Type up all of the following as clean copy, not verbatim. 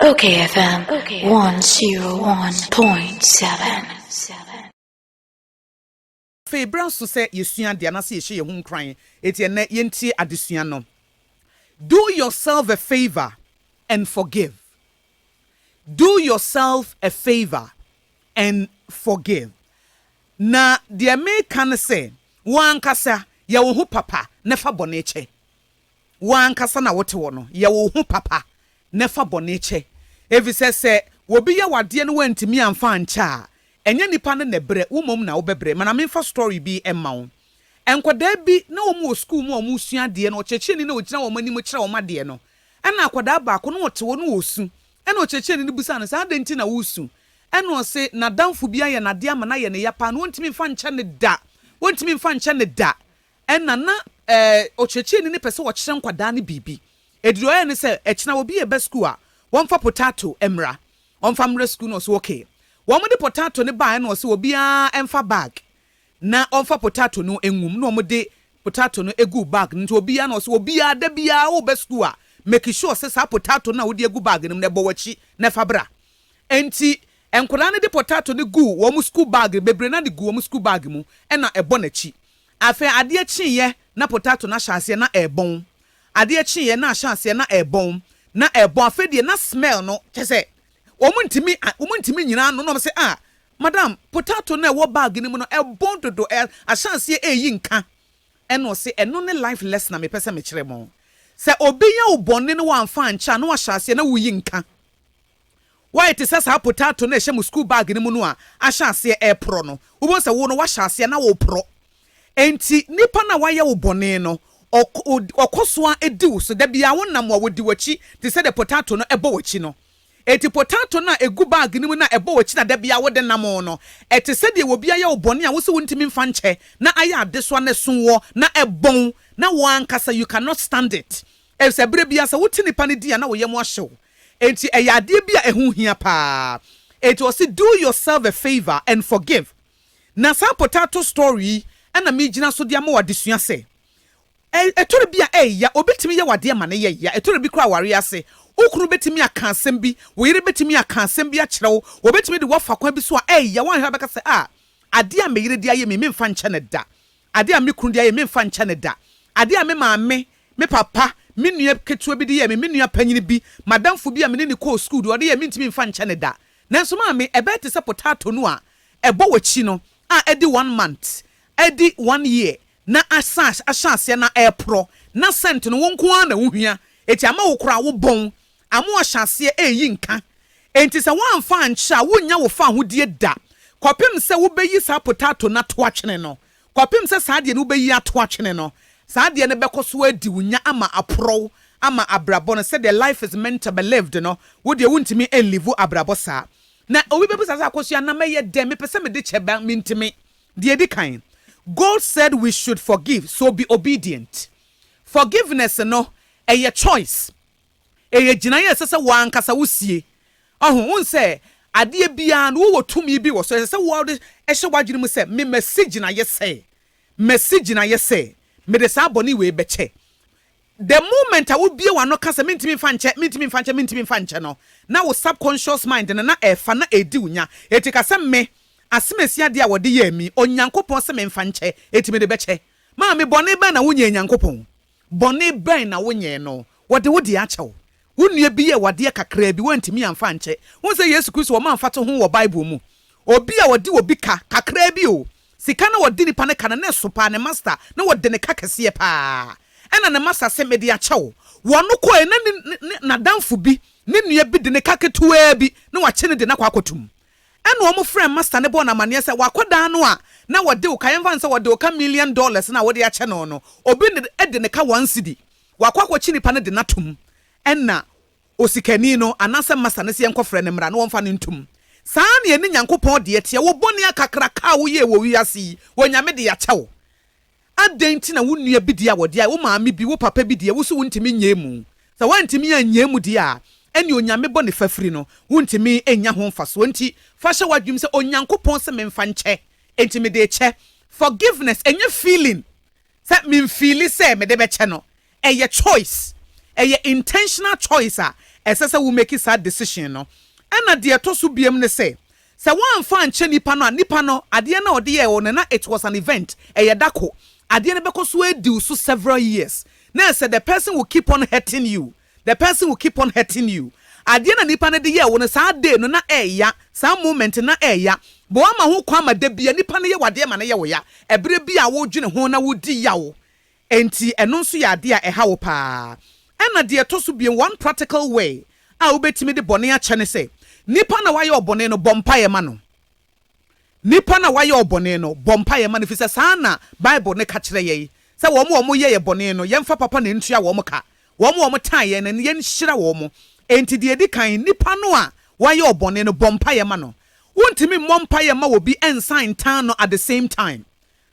OKFM 101.7. Febra so say yesua de na say ye ho nkran eti ene yenti adesua no. Do yourself a favor and forgive. Do yourself a favor and forgive. Na de me kan say wan kasa ye wo ho papa nefa bone che. Wan kasa na wote wo no ye wo ho papa nefa bone che. Evi se wobi ya wade no wantimi amfa ancha enye nipa ne nebre womom na wobebre mana memfa story bi emma wo enkoda bi na wo mu school mu omu sua de no checheni na ogina wo mani mu kire wo made no ena akoda ba ko no wote wo no osu ena ochecheni ne busa no sa adenti na wosu ena o se na danfo bi aye na de ama na ye ne yapa no wontimi mfa ncha ne da wontimi mfa ncha ne da ena na ochecheni ne pese wo kire nkwada ne bibi ediro ye ne se echina wo bi e be school a one for potato emra on family school no so okay one de potato ne buy no so obia emfa bag na on for potato no enwum no mo de potato no egu bag nti obia no so obia da bia wo be school a make sure say sa potato na wo de egu bag nim ne bo wachi na fabra enti enkola ne de potato ne gu wo mu school bag bebre na de gu wo mu school bag mu e na ebo na chi afa ade chiye na potato na hyase na ebon ade chiye na hyase na ebon na ebo afedie na smell no kese omuntimi nyina no no say madam potato na wo bag ni mu no ebon dodo ahyase eyi nka eno say eno ne life lesson na me pese me kire mo se obi ya ubonne no wamfa ncha no ahyase na wuyi nka why it says ha potato na ehye mu school bag ni mu no ahyase pro no wo say wo no wahyase na wo pro enti nipa na waye ubonne no Akosua ediw so da bia wonam wa wodi wachi te se the potato no ebo wachi no eti potato na egu bag ni mu na ebo wachi na da bia wode nam no eti se de obi aye obone a wo se wontimi mfa nche na aye adeso na sunwo na ebon na wan kasa you cannot stand it e se bre bia se wuti nipa ne dia na wo yem ahyew enti eyade bia ehu hia pa eti o se do yourself a favor and forgive na sa potato story ana me gina so dia ma wadesua se etore bia ya obetimi ye wade ma ne ye ya etore bi kra ware ase okunu betimi aka asem bi wo yire betimi aka asem bi a kyerɛw obetimi de wofa kwa bi so ya wan ha beka se ade a me yire dia ye me mfa nche ne da ade a me kunu dia ye me mfa nche ne da ade a me maame me papa me nua ketua bi de ye me nua panyini bi madamfo bi a me ne ko school de ode ye me ntimi mfa nche ne da nanso maame ebete se potato no a ebo wachi no edi 1 month edi 1 year na asase na airpro na sent no wonko na wohua eti ama wo kura wo bon amo asase eyi nka enti se wamfa ancha wonya wo fa hodie da kopem se wo beyi sa potato na to atwene no kopem se sa de no beyi ato atwene no sa de ne bekoso adi wonya ama apro ama abrabo no said the life is meant to be lived no wo de wontimi live abrabo sa na obi bebusa sa Akosua na meye de me pese me de cheba mintimi de edi kan God said we should forgive, so be obedient. Forgiveness no a choice. A jinaye sese wan kasa wusie. Un say ade bia no wo tumi bi wo so sese wo de ehye wadwene mu say me message na ye say. Message na ye say. Me de sa boni we beche. The moment I will be one no kasa mintimi fanche no. Na wo subconscious mind na efa na edi unya. Etikasa me asemesia de a wode ye mi onyankopon se memfa nche etime de beche ma me bone ben na wonye nyankopon bone ben na wonye no wode wodi achew wonua bi ye wade kakra bi wantimi amfa nche won se Yesu Kristo wo manfa to ho wo Bible mu obi a wode obi kakra bi o sika na wode nipa ne kana na sopa ne master na wode ne kakese pa ena ne master se me de achew wono ko na danfo bi ne nua bi de ne kaketua bi na wache ne de na kwakotum eno omo friend master ne bo na mane se wakoda no a na wode o kan fan se wode o ka $1 million na wode a che no obi ne de ne ka 1 cedi wakwakochi nipa ne de natum enna osikani no anase master ne se enko frɛ ne mra no wonfa ne ntum saa ne eni nyankopɔn de etie wo boni akakra ka wo ye wo wiase wo nyame de ya chewo adenti na wonnua bi dia wode a wo maame bi wo papa bi dia wo so wontimi nyemu sa wantimi anyemu dia eni onyame bɔ ne fafiri no wontimi enya ho mfaso nti fa hye wadwum sɛ onyankopɔn se memfa nkyɛ enti me de kyɛ forgiveness enye feeling sɛ me feeli sɛ me de bɛkyɛ no eye choice eye intentional choice a ɛsɛ wo make sad decision no ɛna deɛ to so biem ne sɛ one fan nkyɛ nipa no adeɛ na ɔde yɛ wɔ na it was an event ɛyɛ dako adeɛ no bɛkɔ so adi so several years na say the person will keep on hurting you adeɛ na nipa no de yɛ wɔ no saa day no na ɛya saa moment na ɛya bo ama ho kwa ma da bia nipa no yɛ wadeɛ ma no yɛ wo ya ɛbere bia wo dwene ho na wodi yawo enti ɛno nso yɛ adeɛ a ɛha wo paa ɛna deɛ to so biem one practical way a wobɛtumi de bɔne akyɛ ne sɛ nipa na wayɛ ɔbɔne no bɔmpa ma no nipa na wayɛ ɔbɔne no bɔmpa ma no fi sɛ saa na Bible ne ka kyerɛ yɛ sɛ wɔn yɛ bɔne no yɛmfa papa ne ntua wɔn ka wɔn taa yɛ no yɛn hyira wɔn enti deɛ di kan nipa no a wayɛ ɔbɔne no bɔmpa ma no wontimi mmɔ mpaeɛ ma wo bi ensign tan no at the same time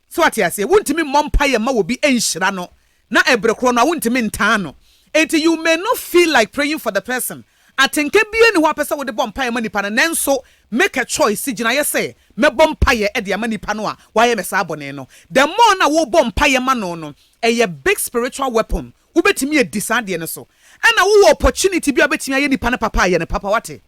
so ate ase wontimi mmɔ mpaeɛ ma wo bi enhyira no na ɛbrɛ korɔ no wontimi ntan no enti you may not feel like praying for the person atenke bie ni ho apɛsɛ wo de bɔ mpaeɛ ma nipa no nanso make a choice gyina yɛ sɛ mɛbɔ mpaeɛ de ama nipa no a wayɛ me saa bɔne no the more na wo bɔ mpaeɛ ma no ɛyɛ big spiritual weapon wobɛtumi adi saa deɛ no so ɛna wo opportunity bi a wobɛtumi ayɛ nipa no papa ayɛ ne papa wate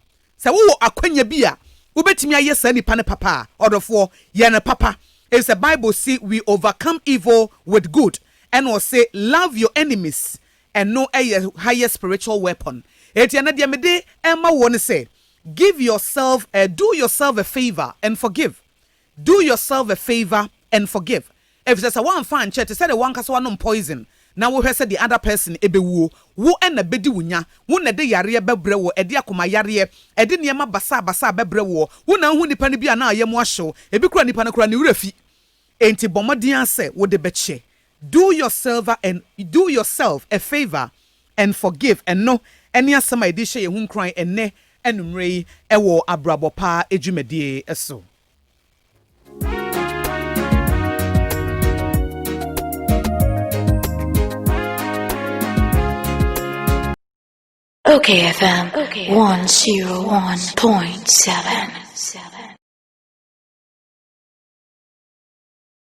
sɛ wo akwanya bi a wobɛtumi ayɛ saa nipa no papa ɔdɔfoɔ yɛ ne papa is the Bible say we overcome evil with good and will say love your enemies and no a higher spiritual weapon etiana dia mede emma won say give yourself do yourself a favor and forgive if there's a one fan church say the one kasa one poison na wo hwese the other person ebewuo wo na bedi wunya wo na de yare bebre wo ede akoma yare ede niema basa bebre wo na hu nipa ne bia na ayem ahyew ebi kura nipa ne kura ne wurafi enti bomodin ase wo de beche do yourself a favor and forgive and no any asama edi hye ye hu nkran enne enumrei ewo Abrabopa edwumadie eso. OKFM 101.7.